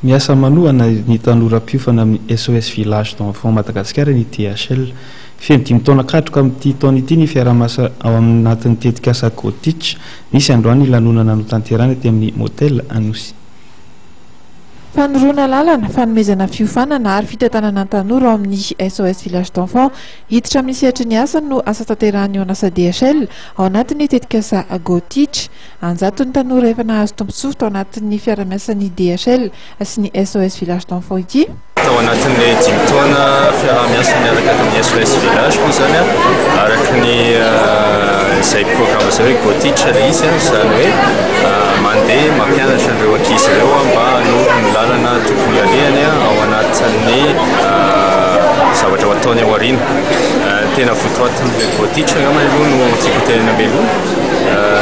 Miasa manohana ny tanora-piofana amin'ny SOS Village d'Enfants Madagasikara ny DHL. Feno 5 taona katroka amin'ity taona ity ny fiara-miasa ao anatin'ny tetikasa Gotich. Nisy androany lanonana no tanterana aty amin'ny motel Anosy. Fanoroana lalana, fanomezana fiofanana ary fitantanana tanora ao amin'ny SOS Village d'Enfants hiditra amin'ny sehatry ny asany no asa tanterahany orinasa DHL ao anatin'ny tetikasa Gotich. Anjaton'ny tanora efa nahazo tombontsoa tao anatin'ny fiara-miasan'ny DHL sy ny SOS Village d'Enfants ity. Tao anatin'ny 5 taona fiara-miasa miaraka amin'ny SOS Village moa zany araka ny izay programme izay hoe Gotich ilay izy izany hoe mandeha mampianatra ireo ankizy ireo mba hanoro ny lalana tokony alehany ao anatin'ny zavatra ho ataony ao aoriana. Tena votoatin'ilay Gotich angamba aloha no tiako tenena meloha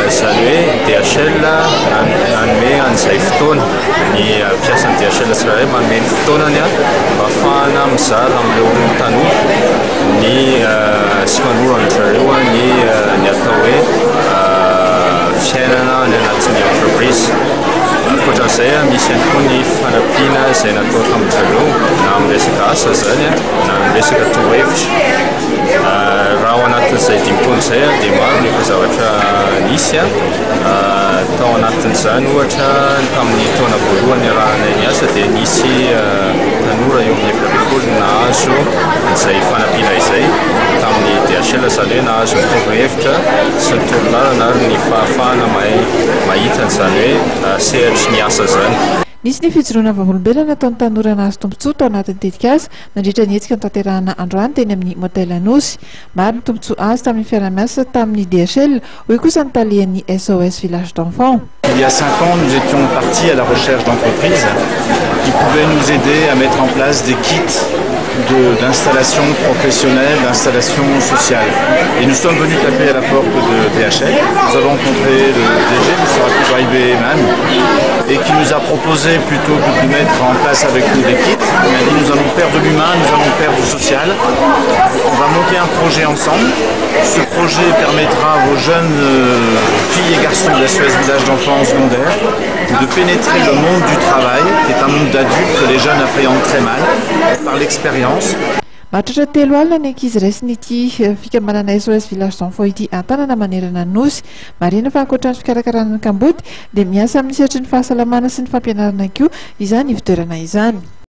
izany hoe DHL nanome an'izay fotoana ny mpiasan'ny DHL tsirairay manome ny fotoanany mba ahafahana mizara amin'ireo tanora ny sy manoro an'izareo ny atao hoe fiainana any anatin'ny entreprise. Ankoatran'izay misy ihany koa ny fanampiana izay natao tamin'izareo na amin'ny resaka asa zany na amin'ny resaka torohevitra. Raha ao anatin'izay 5 taona izay dia maro ny zavatra nisy tao anatin'izany ohatra tamin'ny taona voalohany rahanay niasa dia nisy tanora eo amin'ny 20 nahazo izay fanampiana izay tamin'ny DHL izany hoe nahazo ny torohevitra sy ny torolalana ary ny fahafahana mahita an'izany hoe sehatry ny asa zany. Nisy ny fijoroana vavolombelona ataon'ny tanora nahazo tombontsoa tao anatin'ny tetikasa nandritra ny hetsika ny tanterahana androany teny amin'ny motel Anosy. Maro ny tombontsoa azo tamin'ny fiara-miasa tamin'ny DHL, hoy kosa ny talian'ny SOS Village d'Enfants. Il y a 5 ans, nous étions partis à la recherche d'entreprises qui pouvaient nous aider à mettre en place des kits d'installation professionnelle, d'installation sociale. Et nous sommes venus taper à la porte de DHL. Nous avons rencontré le DG, M. Ibeman, et qui nous a proposé plutôt que de mettre en place avec nous des kits, il a dit nous allons faire de l'humain, nous allons faire du social. On va monter un projet ensemble. Ce projet permettra aux jeunes filles et garçons de la SOS Village d'Enfants secondaire de pénétrer le monde du travail, qui est un monde d'adultes que les jeunes appréhendent très mal, par l'expérience. Mahatratra telo alina ny ankizy raisiny ity fikamanana SOS Village d'Enfants ity an-tanana manerana Anosy. Marina fa ankoatra ny fikarakarana ny kambody dia miasa amin'ny sehatry ny fahasalamana sy ny fampianarana koa izany ivotoerana izany.